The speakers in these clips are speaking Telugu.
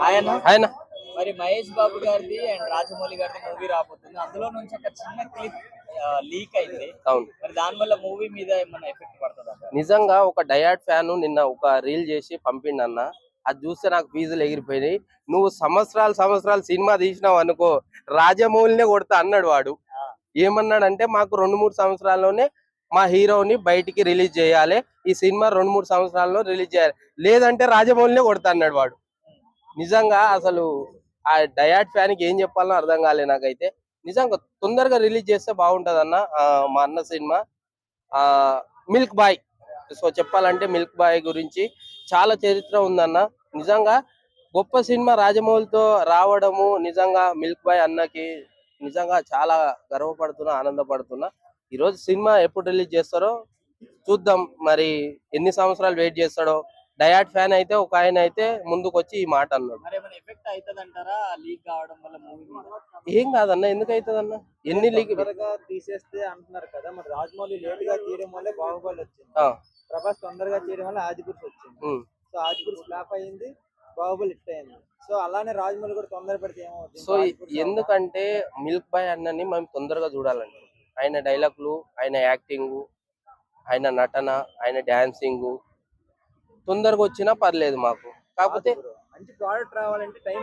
ఆయన మరి మహేష్ బాబు గారిది అండ్ రాజమౌళి గారిది మూవీ రాబోతుంది. అందులో నుంచి ఒక చిన్న క్లిప్ లీక్ అయింది. అవును, మరి దాని వల్ల మూవీ మీద ఏమైనా ఎఫెక్ట్ పడుతుందా? నిజంగా ఒక డయాడ్ ఫ్యాన్ నిన్న ఒక రీల్ చేసి పంపిండన్న. అది చూస్తే నాకు ఫీజులు ఎగిరిపోయినాయి. నువ్వు సంవత్సరాలు సినిమా తీసినావు అనుకో, రాజమౌళినే కొడతా అన్నాడు వాడు. ఏమన్నాడంటే మాకు 2-3 సంవత్సరాల్లోనే మా హీరోని బయటికి రిలీజ్ చేయాలి, ఈ సినిమా 2-3 సంవత్సరాల్లో రిలీజ్ చేయాలి, లేదంటే రాజమౌళినే కొడతా అన్నాడు వాడు. నిజంగా అసలు ఆ డయాడ్ ఫ్యాన్ కి ఏం చెప్పాలో అర్థం కాలే నాకైతే. నిజంగా తొందరగా రిలీజ్ చేస్తే బాగుంటది అన్న. మా అన్న సినిమా మిల్క్ బాయ్. సో చెప్పాలంటే మిల్క్ బాయ్ గురించి చాలా చరిత్ర ఉందన్న. నిజంగా గొప్ప సినిమా రాజమౌళితో రావడము నిజంగా మిల్క్ బాయ్ అన్నకి నిజంగా చాలా గర్వపడుతున్నా, ఆనందపడుతున్నా. ఈరోజు సినిమా ఎప్పుడు రిలీజ్ చేస్తారో చూద్దాం. మరి ఎన్ని సంవత్సరాలు వెయిట్ చేస్తాడో. డయాడ్ ఫ్యాన్ అయితే ఒక ఆయన అయితే ముందుకు వచ్చి ఈ మాట అన్నాడు. మరి ఏమైనా ఎఫెక్ట్ అవుతుందంటారా లీక్ కావడం వల్ల మూవీ మీద? ఏం కాదన్న, ఎందుకు అవుతుందన్న? ఎన్ని లీక్ తీసేస్తే అంటున్నారు కదా, మరి రాజమౌళి లేట్ గా తీయడం వల్ల బాహుబలి వచ్చింది, ప్రభాస్ తొందరగా తీయడం వల్ల ఆదిపురుష్ వచ్చింది. సో ఆదిపురుష్ ఫ్లాప్ అయింది, బాహుబలి హిట్ అయింది. సో అలానే రాజమౌళి కూడా తొందర పెడితే ఏమవుతుంది? సో ఎందుకంటే మిల్క్ బాయ్ అన్నని మనం తొందరగా చూడాలండి. ఆయన డైలాగులు, ఆయన యాక్టింగ్, ఆయన నటన, ఆయన డాన్సింగ్ తొందరగా వచ్చినా పర్లేదు మాకు. కాకపోతే మంచి ప్రోడక్ట్ రావాలంటే టైం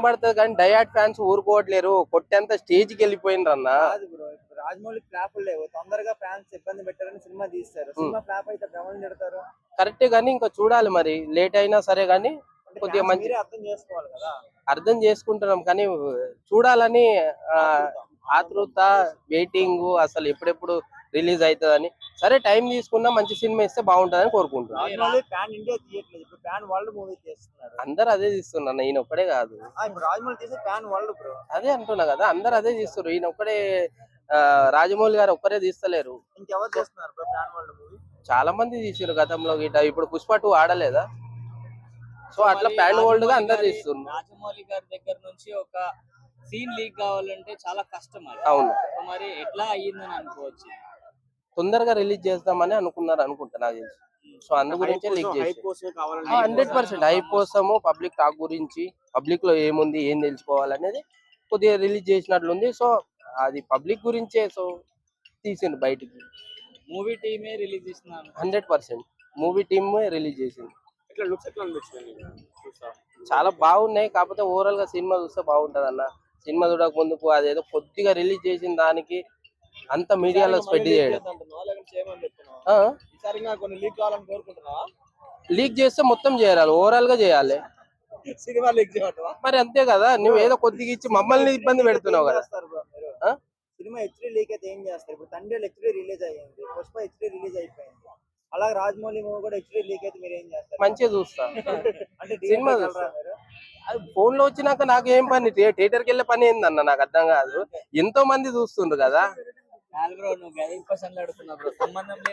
పడుతుంది. కానీ డయాడ్ ఫ్యాన్స్ ఊరుకోవట్లేరు, కొట్టేంత స్టేజ్ కి వెళ్ళిపోయినరు అన్న. రాజమౌళి ఫ్లాప్ లేవు, తొందరగా ఫ్యాన్స్ ఇబ్బంది పెట్టారని సినిమా తీస్తారు. సినిమా ఫ్లాప్ అయితే ఎవరు తిడతారు? కరెక్టే, కానీ ఇంకా చూడాలి. మరి లేట్ అయినా సరే కానీ కొద్దిగా మంచి అర్థం చేసుకోవాలి కదా. అర్థం చేసుకుంటున్నాం కానీ చూడాలని ఆతృత, వెయిటింగ్, అసలు ఎప్పుడెప్పుడు రిలీజ్ అవుతుందని. సరే టైం తీసుకున్నా మంచి సినిమా ఇస్తే బాగుంటుందని కోరుకుంటున్నాను. అందరు అదే తీస్తున్నారు, ఈయన ఒక్కడే కాదు. అదే అంటున్నా కదా, అందరు అదే తీస్తున్నారు, ఈయన ఒక్కడే. రాజమౌళి గారు ఒక్కరే తీస్తలేరు, ఇంకెవరు చేస్తున్నారు ప్యాన్ వరల్డ్ మూవీ? చాలా మంది తీసారు గతంలో గిట. ఇప్పుడు పుష్ప 2 ఆడలేదా? సో అట్లా ప్యాన్ వరల్డ్ గా అందరు తీస్తున్నారు. రాజమౌళి గారి దగ్గర నుంచి ఒక సీన్ లీక్ కావాలంటే చాలా కష్టం. అవును, మరి ఎట్లా అయ్యిందని అనుకోవచ్చు? తొందరగా రిలీజ్ చేద్దామని అనుకున్నారు అనుకుంటా నాకు తెలిసి. సో అందు గురించి లీక్ చేసి 100% హైప్ కోసము, పబ్లిక్ టాక్ గురించి, పబ్లిక్ లో ఏముంది ఏం తెలుసుకోవాలనేది కొద్దిగా రిలీజ్ చేసినట్లుంది. సో అది పబ్లిక్ గురించే. సో తీసిండు బయటికి. మూవీ టీమే రిలీజ్ చేస్తున్నారు. 100% మూవీ టీమ్ రిలీజ్ చేసింది. చాలా బాగున్నాయి. కాకపోతే ఓవరాల్ గా సినిమా చూస్తే బాగుంటది అన్న. సినిమా చూడక ముందుకు అదేదో కొద్దిగా రిలీజ్ చేసిన దానికి అంత మీడియాలో స్ప్రెడ్ చేయడం. లీక్ చేస్తే మొత్తం చేయాలి, ఓవరాల్ గా చేయాలి. సినిమా లీక్ చేయమంటావా? మరి అంతే కదా, నువ్వు ఏదో కొద్దిగా ఇచ్చి మమ్మల్ని ఇబ్బంది పెడుతున్నావు కదా. సినిమా హెచ్డీ లీక్ అయితే ఏం చేస్తారు? ఇప్పుడు తండ్రి హెచ్డీ రిలీజ్ అయ్యింది, పుష్ప హెచ్డీ రిలీజ్ అయిపోయింది. అలాగే రాజమౌళి మూవీ కూడా హెచ్డీ లీక్ అయితే మీరు ఏం చేస్తారు? మంచిగా చూస్తా. అంటే సినిమా అది ఫోన్ లో వచ్చినాక నాకు ఏం పని, థియేటర్ కి వెళ్ళే పని ఏందన్న, నాకు అర్థం కాదు. ఎంతో మంది చూస్తుండ్రు కదా. నువ్వు గది క్వశ్చన్లు అడుగుతున్నావు, సంబంధం లేని